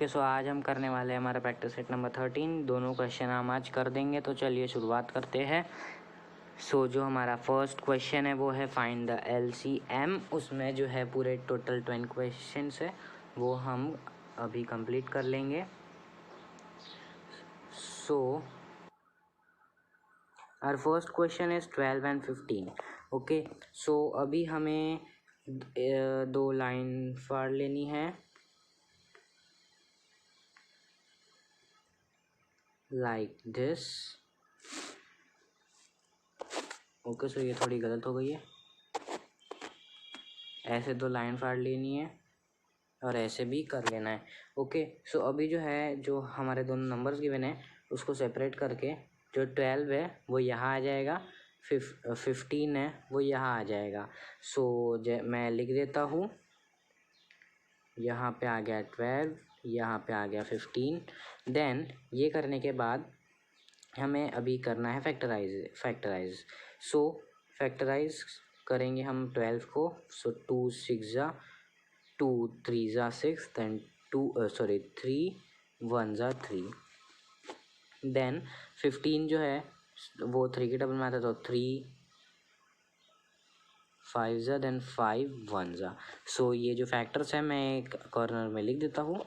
Okay so आज हम करने वाले हैं हमारा प्रैक्टिस सेट नंबर 13। दोनों क्वेश्चन हम आज कर देंगे, तो चलिए शुरुआत करते हैं। सो जो हमारा फर्स्ट क्वेश्चन है वो है फाइंड द LCM। उसमें जो है पूरे टोटल 20 क्वेश्चन है वो हम अभी कंप्लीट कर लेंगे। So our first question is 12 and 15। Okay so अभी हमें दो लाइन फाड़ लेनी है लाइक दिस। ओके सो ये थोड़ी गलत हो गई है, ऐसे दो लाइन फाड़ लेनी है और ऐसे भी कर लेना है। ओके सो अभी जो है जो हमारे दोनों नंबर्स गिवन है उसको सेपरेट करके जो 12 है वो यहाँ आ जाएगा, 15 है वो यहाँ आ जाएगा। सो मैं लिख देता हूँ, यहाँ पे आ गया 12, यहाँ पे आ गया 15। देन ये करने के बाद हमें अभी करना है फैक्टराइज। सो फैक्टराइज करेंगे हम 12 को। सो 2 6 जा 2 3 जा 6, देन 3 1 जा 3। देन 15 जो है वो 3 की डबल में आता है, तो 3 5 जा देन 5 1 जा। सो ये जो फैक्टर्स है मैं एक कॉर्नर में लिख देता हूँ।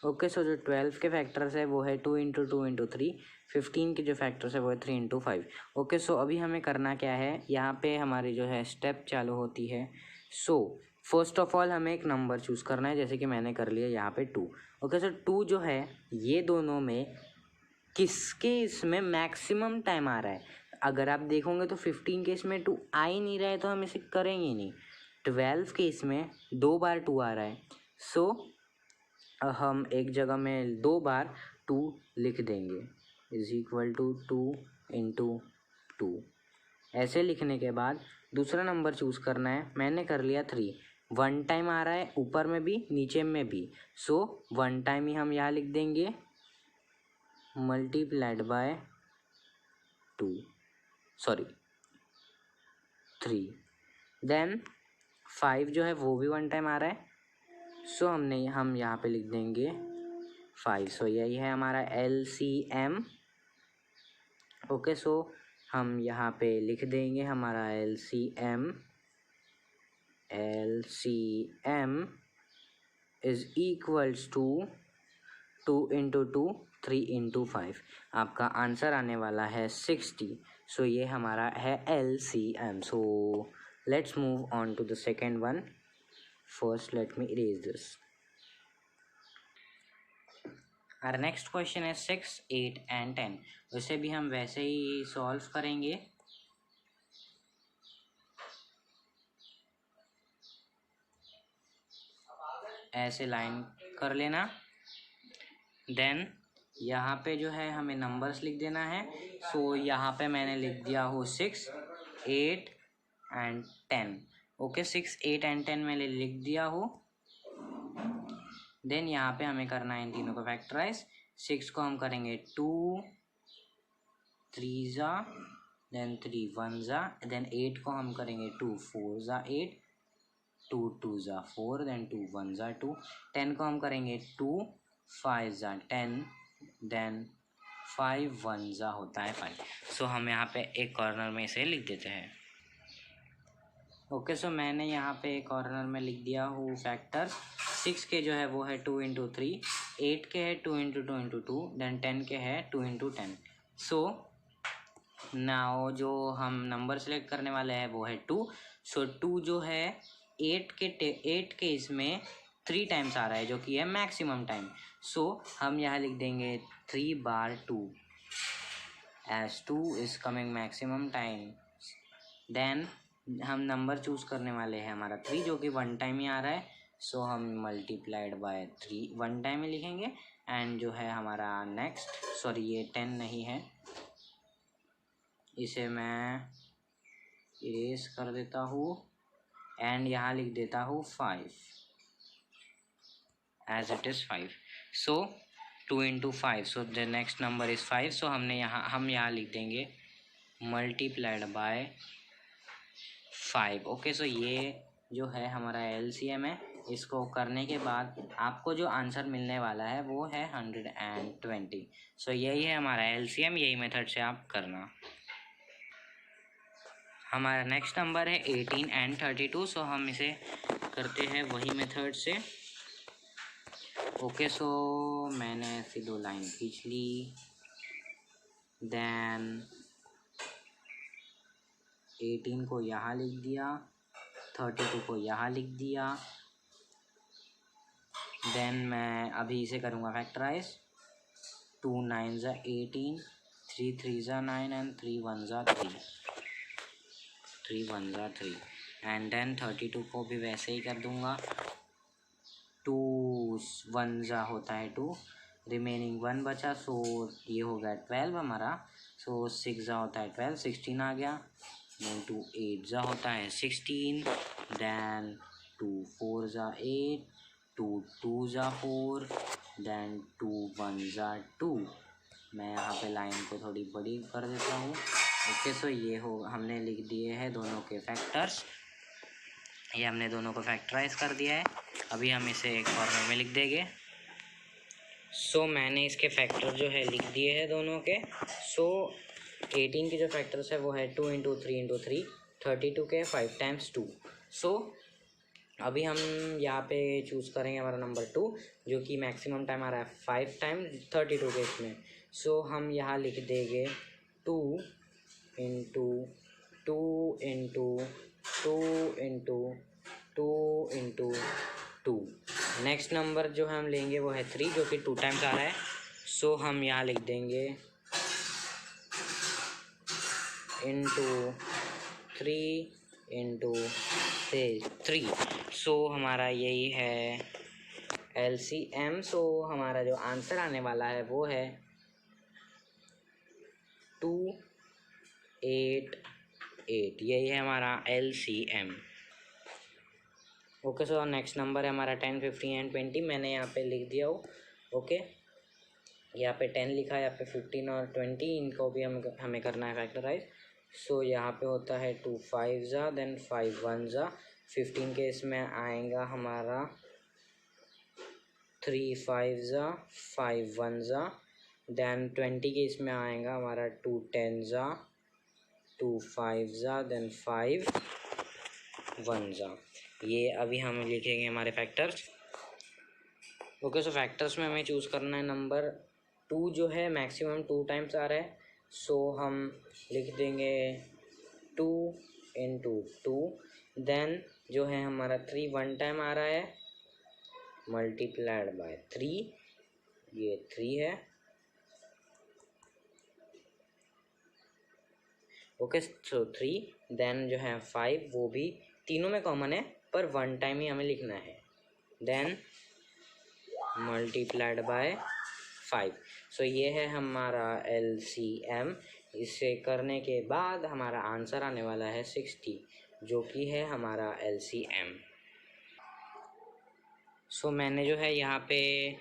ओके सो जो 12 के फैक्टर्स है वो है 2 × 2 × 3। 15 के जो फैक्टर्स है वो है 3 × 5। ओके सो अभी हमें करना क्या है, यहाँ पे हमारी जो है स्टेप चालू होती है। सो फर्स्ट ऑफ ऑल हमें एक नंबर चूज़ करना है, जैसे कि मैंने कर लिया यहाँ पे 2। ओके सो 2 जो है ये दोनों में किसके इसमें मैक्सिमम टाइम आ रहा है। अगर आप देखोगे तो 15 के इसमें 2 आ ही नहीं रहा है, तो हम इसे करेंगे ही नहीं। 12 के इसमें 2 बार 2 आ रहा है, सो हम एक जगह में 2 बार 2 लिख देंगे, = 2 × 2। ऐसे लिखने के बाद दूसरा नंबर चूज़ करना है। मैंने कर लिया 3। 1 टाइम आ रहा है ऊपर में भी नीचे में भी, सो 1 टाइम ही हम यहाँ लिख देंगे × 3। देन 5 जो है वो भी 1 टाइम आ रहा है, सो हम यहाँ पे लिख देंगे 5। सो यही है हमारा LCM। ओके सो हम यहाँ पे लिख देंगे हमारा LCM इज इक्वल्स टू 2 × 2 3 × 5। आपका आंसर आने वाला है 60। सो ये हमारा है LCM। So let's move on to the second one. First let me erase this. Our next question is 6, 8 and 10। उसे भी हम वैसे ही सॉल्व करेंगे। ऐसे लाइन कर लेना। देन यहाँ पे जो है हमें नंबर्स लिख देना है। सो यहाँ पे मैंने लिख दिया हो 6, 8 and 10। ओके 6, 8 and 10 मैंने लिख दिया हो। देन यहाँ पे हमें करना है इन तीनों को फैक्टराइज। 6 को हम करेंगे 2 3 जा देन 3 1 जा, देन 8 को हम करेंगे 2 4 जा 8, 2 2 जा 4, देन 2 1 जा 2। 10 को हम करेंगे 2 5 जा 10, देन 5 1 जा होता है 5। सो हम यहाँ पे एक कॉर्नर में इसे लिख देते हैं। ओके सो मैंने यहाँ पे एक कॉर्नर में लिख दिया हूँ फैक्टर। 6 के जो है वो है 2 × 3, 8 के है 2 × 2 × 2, देन 10 के है 2 × 10। सो नाउ जो हम नंबर सेलेक्ट करने वाले हैं वो है 2। सो 2 जो है 8 के इसमें 3 टाइम्स आ रहा है, जो कि है मैक्सिमम टाइम। सो हम यहाँ लिख देंगे 3 बार 2 as 2 is coming maximum time. Then हम नंबर चूज़ करने वाले हैं हमारा 3, जो कि 1 टाइम ही आ रहा है। सो हम × 3 1 टाइम ही लिखेंगे। एंड जो है हमारा नेक्स्ट, सॉरी ये 10 नहीं है, इसे मैं इरेज कर देता हूँ एंड यहाँ लिख देता हूँ 5 as it is 5। So 2 × 5, so the next number is 5। So हम यहाँ लिख देंगे × 5। ओके सो ये जो है हमारा LCM है इसको करने के बाद आपको जो आंसर मिलने वाला है वो है 120। सो यही है हमारा एलसीएम, यही मेथड से आप करना। हमारा नेक्स्ट नंबर है 18 एंड 32। सो हम इसे करते हैं वही मेथड से। ओके, सो मैंने ऐसी 2 लाइन खींच ली, देन 18 को यहाँ लिख दिया, 32 को यहाँ लिख दिया। देन मैं अभी इसे करूँगा फैक्टराइज। 2 9 ज़ा 18, 3 3 ज़ा 9 एंड 3 1 ज़ा 3, 3 1 ज़ा 3 एंड देन 32 को भी वैसे ही कर दूँगा। 2 1 ज़ा होता है 2, रिमेनिंग 1 बचा, सो ये हो गया 12 हमारा। सो 6 ज़ा होता है 12, 16 आ गया। देन 2 8 ज़ा होता है 16, देन 2 4 ज़ा 8, 2 2 ज़ा 4, देन 2 1 ज़ा 2। मैं यहाँ पे लाइन को थोड़ी बड़ी कर देता हूँ। ओके, सो ये हो, हमने लिख दिए हैं दोनों के फैक्टर्स। ये हमने दोनों को फैक्टराइज कर दिया है। अभी हम इसे एक कॉर्नर में लिख देंगे। सो मैंने इसके फैक्टर जो है लिख दिए हैं दोनों के। सो 18 के जो फैक्टर्स है वो है 2 इंटू 3 इंटू 3, 32 के 5 टाइम्स 2। सो अभी हम यहाँ पे चूज़ करेंगे हमारा नंबर 2, जो कि मैक्सिमम टाइम आ रहा है 5 टाइम 32 के इसमें। सो हम यहाँ लिख देंगे 2 into 2 into 2 into 2 into 2। Next number जो हम लेंगे वो है 3, जो कि 2 टाइम्स आ रहा है। सो हम यहाँ लिख देंगे इंटू 3 इंटू 3। सो हमारा यही है LCM। सो हमारा जो आंसर आने वाला है वो है 288। यही है हमारा LCM। Okay, so next number है हमारा 10 15 एंड 20। मैंने यहाँ पे लिख दिया हो। ओके, यहाँ पे 10 लिखा है, यहाँ पे 15 और 20, इनको भी हमें करना है फैक्टराइज। सो यहाँ पे होता है 2 5 ज़ा, देन 5 1 ज़ा, 15 के इसमें आएगा हमारा 3 5 ज़ा, 5 1 ज़ा, देन 20 के इसमें आएगा हमारा 2 10 ज़ा, 2 5 ज़ा, देन 5 1 ज़ा। ये अभी हम लिखेंगे हमारे फैक्टर्स। ओके, सो फैक्टर्स में हमें चूज़ करना है नंबर 2, जो है मैक्सिमम 2 टाइम्स आ रहा है। सो हम लिख देंगे 2 इंटू 2, देन जो है हमारा 3 1 टाइम आ रहा है, मल्टीप्लाइड बाय 3, ये 3 है। ओके, सो 3, देन जो है 5, वो भी तीनों में कॉमन है पर 1 टाइम ही हमें लिखना है, देन मल्टीप्लाइड बाय 5। सो ये है हमारा LCM। इसे करने के बाद हमारा आंसर आने वाला है 60, जो कि है हमारा LCM। सो मैंने जो है यहाँ पे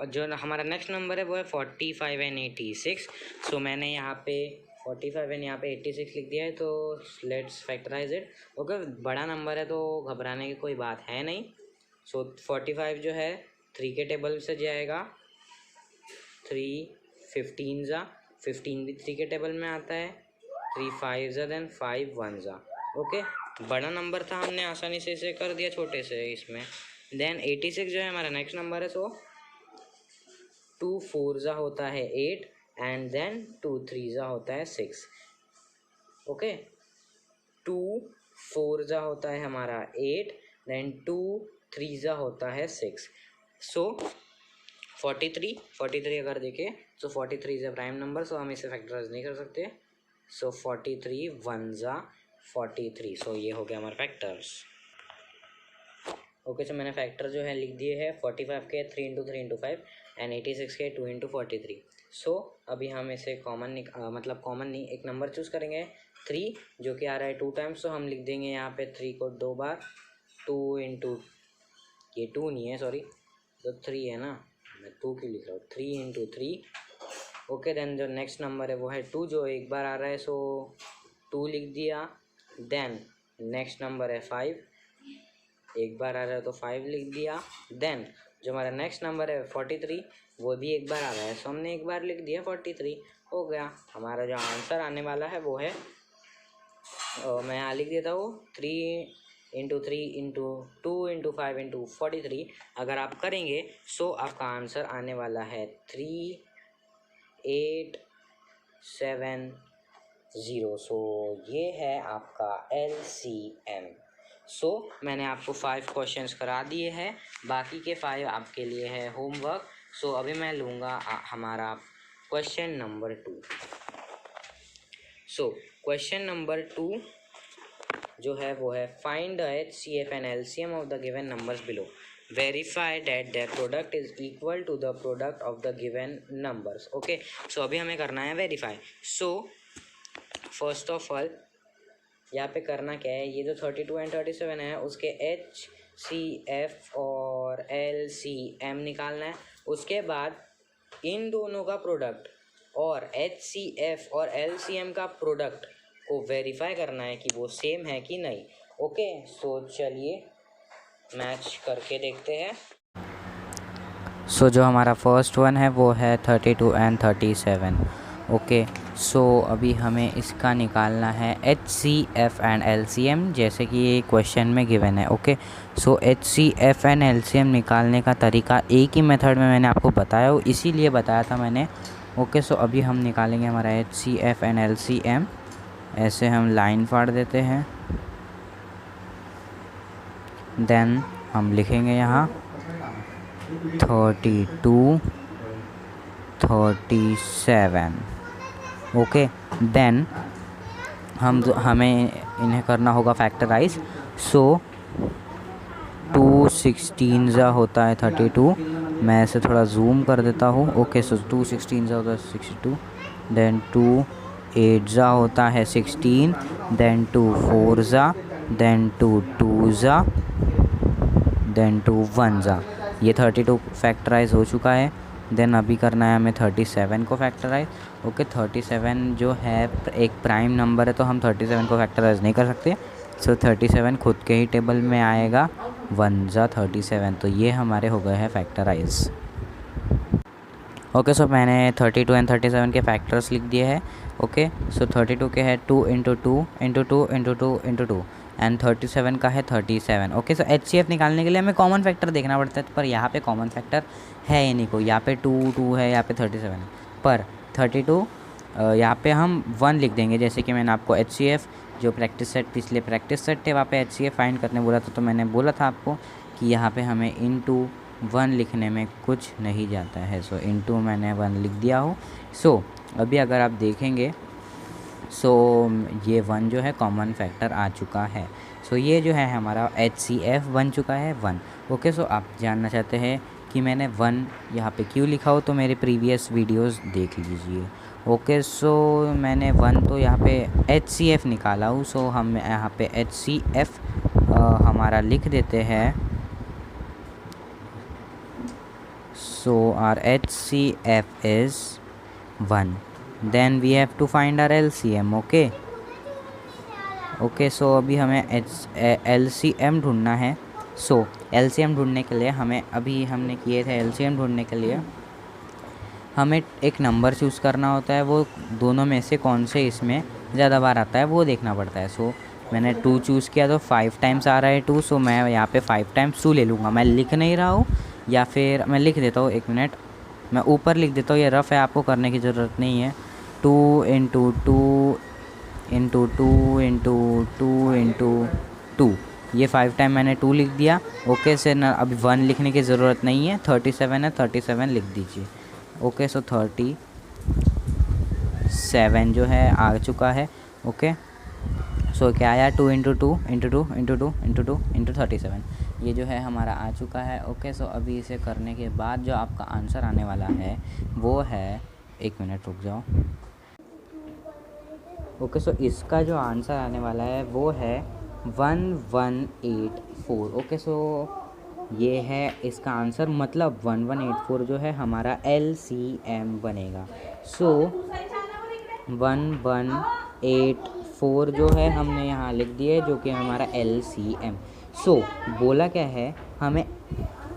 जो हमारा नेक्स्ट नंबर है वो है 45 एंड 86। सो मैंने यहाँ पे 45 एंड यहाँ पे 86 लिख दिया है। तो लेट्स फैक्टराइज इट। ओके, बड़ा नंबर है तो घबराने की कोई बात है नहीं। सो 45 जो है 3 के टेबल से जाएगा, 3 15 ज़ा, 15 भी 3 के टेबल में आता है, 3 5 ज़ा, देन 5 1 ज़ा। ओके, बड़ा नंबर था, हमने आसानी से इसे कर दिया छोटे से इसमें। देन 86 जो है हमारा नेक्स्ट नंबर है। सो 2 4 ज़ा होता है 8 एंड देन 2 3 ज़ा होता है 6। ओके, 2 4 ज़ा होता है हमारा 8, देन 2 3 ज़ा होता है 6। सो 43 अगर देखें तो 43 इज़ अ प्राइम नंबर, सो हम इसे फैक्टराइज नहीं कर सकते। सो 43 1 ज़ा 43। सो ये हो गया हमारे फैक्टर्स। ओके, सो मैंने फैक्टर जो है लिख दिए हैं 45 के 3 इंटू 3 इंटू 5 एंड 86 के 2 इंटू 43। सो अभी हम इसे कॉमन मतलब कॉमन नहीं, एक नंबर चूज़ करेंगे 3, जो कि आ रहा है 2 टाइम्स। सो हम लिख देंगे यहाँ पे 3 को 2 बार, 2 इंटू, ये 2 नहीं है सॉरी, तो 3 है ना, मैं 2 की लिख रहा हूँ, 3 इंटू 3। ओके, देन जो नेक्स्ट नंबर है वो है 2, जो एक बार आ रहा है, सो 2 लिख दिया। देन नेक्स्ट नंबर है 5, एक बार आ रहा है तो 5 लिख दिया। देन जो हमारा नेक्स्ट नंबर है 43, वो भी एक बार आ रहा है, सो हमने एक बार लिख दिया 43, हो गया। हमारा जो आंसर आने वाला है वो है मैं यहाँ लिख देता हूँ 3 × 3 × 2 × 5 × 43। अगर आप करेंगे सो आपका आंसर आने वाला है 3870। सो ये है आपका LCM। सो मैंने आपको 5 क्वेश्चंस करा दिए हैं, बाकी के 5 आपके लिए है होमवर्क। सो अभी मैं लूँगा हमारा question number 2। So question number 2 जो है वो है find the HCF and LCM of the given numbers below, verify that the product is equal to the product of the given numbers. Okay, so अभी हमें करना है verify. So first of all यहाँ पे करना क्या है, ये जो 32 एंड 37 है उसके HCF और LCM निकालना है। उसके बाद इन दोनों का प्रोडक्ट और HCF और LCM का प्रोडक्ट को वेरीफाई करना है कि वो सेम है कि नहीं। ओके, सो चलिए मैच करके देखते हैं। सो जो हमारा फर्स्ट वन है वो है 32 एंड 37। ओके, सो अभी हमें इसका निकालना है HCF एंड LCM, जैसे कि ये क्वेश्चन में गिवन है। Okay, so HCF and LCM निकालने का तरीका एक ही मेथड में मैंने आपको बताया हो, इसीलिए बताया था मैंने। ओके, सो अभी हम निकालेंगे हमारा HCF एंड LCM। ऐसे हम लाइन फाड़ देते हैं, देन हम लिखेंगे यहाँ 32 37। ओके, देन हमें इन्हें करना होगा फैक्टराइज। सो 2 16 होता है 32, मैं इसे थोड़ा जूम कर देता हूँ। ओके, सो 2 16 होता है 62, देन 2 8 होता है 16, देन 2 4 देन 2 2 देन 2 1। ये 32 फैक्टराइज हो चुका है। देन अभी करना है हमें 37 को फैक्टराइज। ओके, 37 जो है एक प्राइम नंबर है, तो हम 37 को फैक्टराइज नहीं कर सकते। सो 37 खुद के ही टेबल में आएगा 1 37, तो ये हमारे हो गए हैं फैक्टराइज। ओके, सो मैंने 32 एंड 37 के फैक्टर्स लिख दिए हैं। ओके, सो 32 के है 2 × 2 × 2 × 2 × 2 एंड 37 का है 37। ओके, सो HCF निकालने के लिए हमें कॉमन फैक्टर देखना पड़ता है, पर यहाँ पे कॉमन फैक्टर है ही नहीं कोई। यहाँ पे 2 2 है, यहाँ पे 37 है, पर 32 यहाँ पे हम 1 लिख देंगे। जैसे कि मैंने आपको HCF जो प्रैक्टिस सेट पिछले प्रैक्टिस सेट थे वहाँ पे HCF फाइंड करने बोला था, तो मैंने बोला था आपको कि यहाँ पे हमें इनटू 1 लिखने में कुछ नहीं जाता है। सो इनटू मैंने 1 लिख दिया हो। सो अभी अगर आप देखेंगे सो ये 1 जो है कॉमन फैक्टर आ चुका है। सो ये जो है हमारा HCF बन चुका है 1। ओके, सो आप जानना चाहते हैं कि मैंने 1 यहाँ पे क्यों लिखा हो, तो मेरे प्रीवियस वीडियोस देख लीजिए। ओके, सो मैंने 1 तो यहाँ पे HCF निकाला हूँ। सो हम यहाँ पे HCF हमारा लिख देते हैं। So our HCF is 1. Then we have to find our LCM. Okay, so अभी हमें LCM ढूंढना है। सो LCM ढूंढने के लिए हमने किए थे LCM ढूंढने के लिए हमें एक नंबर चूज़ करना होता है, वो दोनों में से कौन से इसमें ज़्यादा बार आता है वो देखना पड़ता है। सो मैंने 2 चूज़ किया तो 5 टाइम्स आ रहा है 2, सो मैं यहाँ पे 5 टाइम्स 2 ले लूँगा। मैं लिख नहीं रहा हूँ, या फिर मैं लिख देता हूँ, 1 मिनट मैं ऊपर लिख देता हूँ, ये रफ़ है, आपको करने की ज़रूरत नहीं है। 2 × 2 × 2 × 2 × 2, ये 5 टाइम मैंने 2 लिख दिया। ओके, से ना अभी 1 लिखने की ज़रूरत नहीं है, 37 है, 37 लिख दीजिए। ओके, सो 37 जो है आ चुका है। ओके, सो क्या आया 2 × 2 × 2 × 2 × 2 × 37, ये जो है हमारा आ चुका है। ओके, सो अभी इसे करने के बाद जो आपका आंसर आने वाला है वो है, 1 मिनट रुक जाओ। ओके, सो इसका जो आंसर आने वाला है वो है 1184। ओके, सो ये है इसका आंसर, मतलब 1184 जो है हमारा LCM बनेगा। सो 1184 जो है हमने यहाँ लिख दिए, जो कि हमारा LCM। सो बोला क्या है, हमें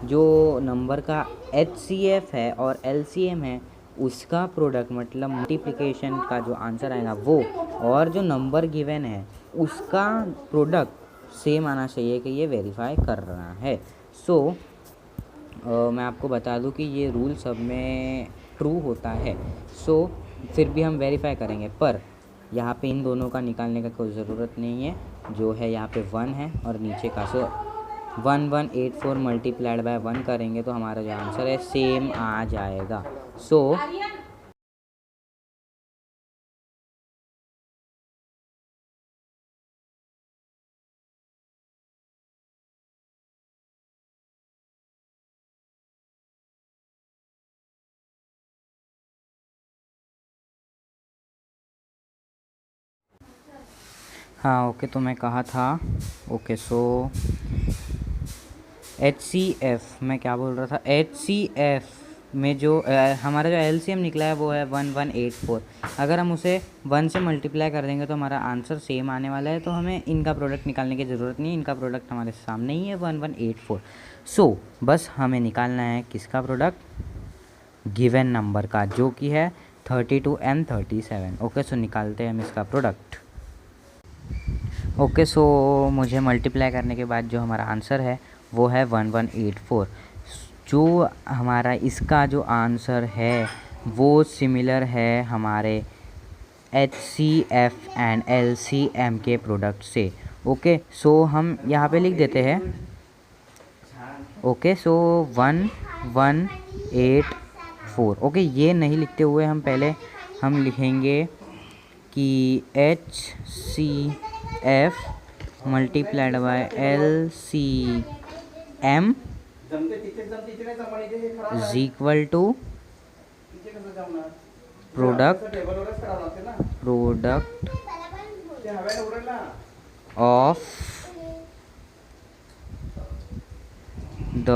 जो नंबर का HCF है और LCM है उसका प्रोडक्ट मतलब मल्टीप्लिकेशन का जो आंसर आएगा वो, और जो नंबर गिवन है उसका प्रोडक्ट सेम आना चाहिए कि ये वेरीफाई कर रहा है। सो मैं आपको बता दूं कि ये रूल सब में ट्रू होता है। सो फिर भी हम वेरीफाई करेंगे, पर यहाँ पे इन दोनों का निकालने का कोई ज़रूरत नहीं है। जो है यहाँ पे 1 है और नीचे का, सो 1184 मल्टीप्लाइड बाय 1 करेंगे तो हमारा जो आंसर है सेम आ जाएगा। सो हाँ ओके, तो मैं कहा था ओके। सो HCF मैं क्या बोल रहा था, HCF में जो हमारा जो LCM निकला है वो है 1184। अगर हम उसे 1 से मल्टीप्लाई कर देंगे तो हमारा आंसर सेम आने वाला है, तो हमें इनका प्रोडक्ट निकालने की ज़रूरत नहीं है। इनका प्रोडक्ट हमारे सामने ही है 1184। सो बस हमें निकालना है किसका प्रोडक्ट, गिवन नंबर का, जो कि है 32 and 37। ओके, सो निकालते हैं हम इसका प्रोडक्ट। ओके, सो मुझे मल्टीप्लाई करने के बाद जो हमारा आंसर है वो है 1184। जो हमारा इसका जो आंसर है वो सिमिलर है हमारे HCF एंड LCM के प्रोडक्ट से। ओके, सो हम यहाँ पे लिख देते हैं। ओके, सो 1184। ओके, ये नहीं लिखते हुए हम लिखेंगे कि HCF multiplied by LCM is equal to product of the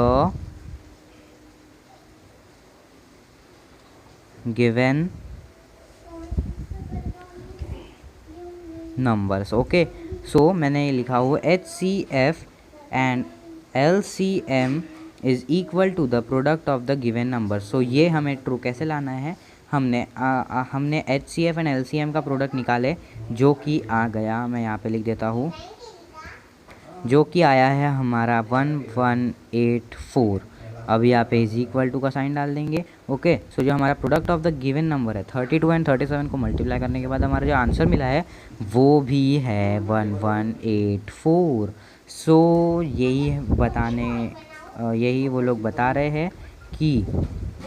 given numbers. Okay, so मैंने ये लिखा हुआ HCF and LCM is equal to the product of the given number. So ये हमें ट्रू कैसे लाना है, हमने HCF एंड LCM का प्रोडक्ट निकाले, जो कि आ गया, मैं यहाँ पे लिख देता हूँ, जो कि आया है हमारा 1184। अब यहाँ पे इज इक्वल टू का साइन डाल देंगे। ओके, सो जो हमारा product of the given number है 32 एंड 37 को मल्टीप्लाई करने के बाद हमारा जो आंसर मिला है वो भी है 1184। सो यही वो लोग बता रहे हैं कि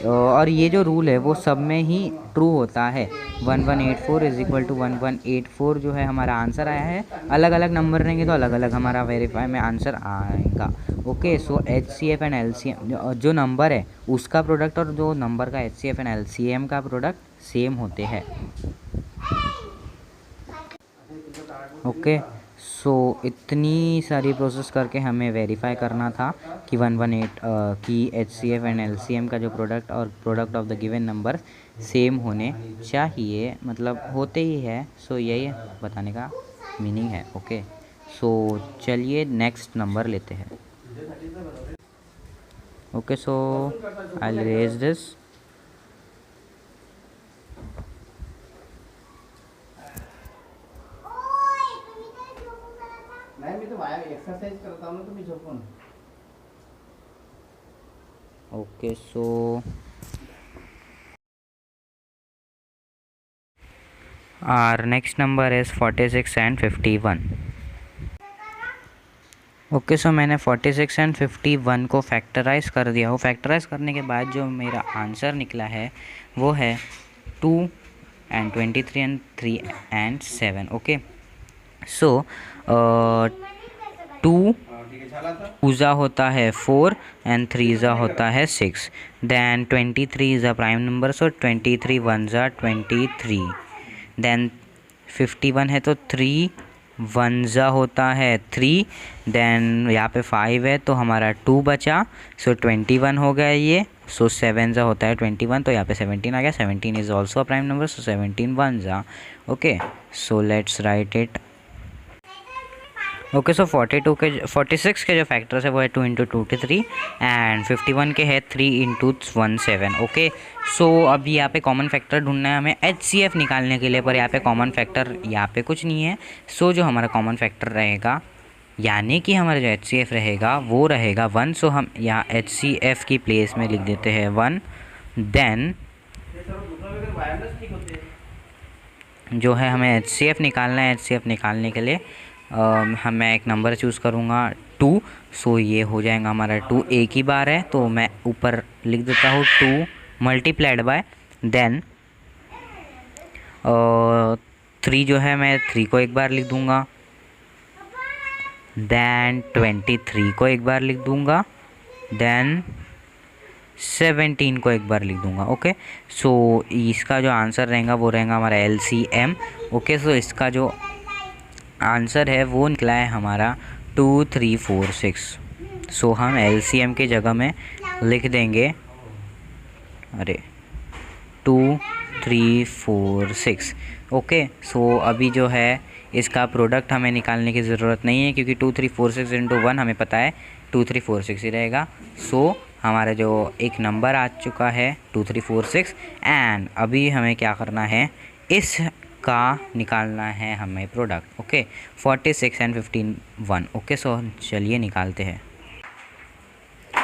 और ये जो रूल है वो सब में ही ट्रू होता है। 1184 इज इक्वल टू 1184 जो है हमारा आंसर आया है। अलग अलग नंबर रहेंगे तो अलग अलग हमारा वेरीफाई में आंसर आएगा। Okay, so HCF and LCM जो नंबर है उसका प्रोडक्ट और जो नंबर का HCF एंड LCM का प्रोडक्ट सेम होते हैं। ओके, सो इतनी सारी प्रोसेस करके हमें वेरीफाई करना था कि 118 की HCF एंड LCM का जो प्रोडक्ट और product of the given number same होने चाहिए, मतलब होते ही है। सो यही बताने का मीनिंग है। ओके, सो चलिए नेक्स्ट नंबर लेते हैं। Okay, so I will raise this. Exercise करता हूँ तुम्ही झोपून। Okay, so our next number is 46 and 51। Okay, so मैंने 46 एंड 51 को फैक्टराइज कर दिया हो। फैक्टराइज करने के बाद जो मेरा आंसर निकला है वो है 2 and 23 and 3 and 7। ओके, सो 2 ज़ा होता है 4 and 3 ज़ा होता है 6। Then 23 is a prime number, so 23 1 ज़ा 23। देन 51 है तो 3 1 ज़ा होता है 3। देन यहाँ पे 5 है तो हमारा 2 बचा, सो 21 हो गया ये। सो 7 ज़ा होता है 21, तो यहाँ पे 17 आ गया। 17 is also a prime number, so 17 1 ज़ा। Okay, so let's write it. Okay so 46 के जो फैक्टर्स है वो है 2 इंटू 2 के 3 एंड 51 के है 3 इंटू 1 7। ओके सो अभी यहाँ पे कॉमन फैक्टर ढूंढना है हमें HCF निकालने के लिए, पर यहाँ पे कॉमन फैक्टर यहाँ पे कुछ नहीं है। सो जो हमारा कॉमन फैक्टर रहेगा यानी कि हमारा जो HCF रहेगा वो रहेगा 1। सो हम यहाँ HCF की प्लेस में लिख देते हैं 1। देन जो है हमें HCF निकालना है। HCF निकालने के लिए मैं एक नंबर चूज़ करूँगा 2। सो ये हो जाएगा हमारा 2 एक ही बार है तो मैं ऊपर लिख देता हूँ 2 मल्टीप्लाइड बाय देन 3 जो है मैं 3 को एक बार लिख दूँगा, देन 23 को एक बार लिख दूँगा, देन 17 को एक बार लिख दूंगा। ओके सो इसका जो आंसर रहेगा वो रहेगा हमारा LCM। ओके सो इसका जो आंसर है वो निकला है हमारा 2346। सो हम LCM की जगह में लिख देंगे 2346। ओके सो अभी जो है इसका प्रोडक्ट हमें निकालने की ज़रूरत नहीं है क्योंकि 2346 इंटू 1 हमें पता है 2346 ही रहेगा। सो हमारा जो एक नंबर आ चुका है 2346 एंड अभी हमें क्या करना है, इसका निकालना है हमें product. Okay 46 and 15 1। Okay so चलिए निकालते हैं।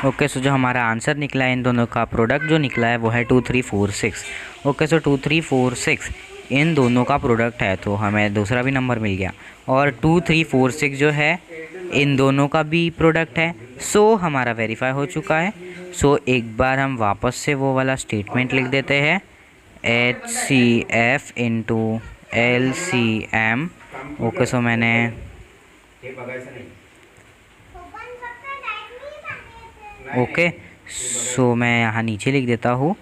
ओके सो जो हमारा आंसर निकला है इन दोनों का प्रोडक्ट जो निकला है वो है 2346। ओके सो 2346 इन दोनों का प्रोडक्ट है तो हमें दूसरा भी नंबर मिल गया और 2346 जो है इन दोनों का भी प्रोडक्ट है। सो हमारा वेरीफाई हो चुका है। सो एक बार हम वापस से वो वाला स्टेटमेंट लिख देते हैं HCF into LCM। Okay so मैंने ओके सो मैं यहाँ नीचे लिख देता हूँ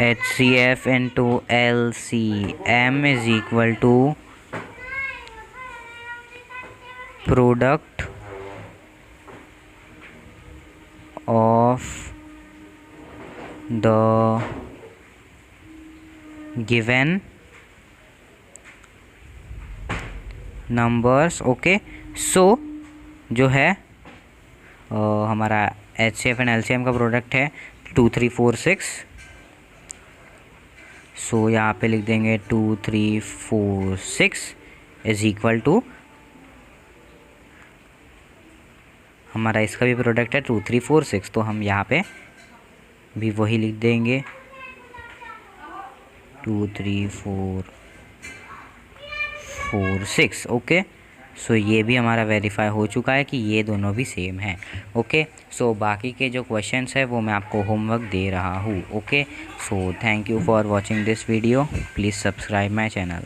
HCF into LCM is equal to product of the given numbers। Okay so जो है हमारा HCF एंड LCM का प्रोडक्ट है 2346। सो यहाँ पे लिख देंगे 2346 इज इक्वल टू हमारा इसका भी प्रोडक्ट है 2346 तो हम यहाँ पे भी वही लिख देंगे 23446। ओके सो ये भी हमारा वेरीफाई हो चुका है कि ये दोनों भी सेम है। ओके सो बाकी के जो क्वेश्चंस है वो मैं आपको होमवर्क दे रहा हूँ। Okay so thank you for watching this video, please subscribe my channel.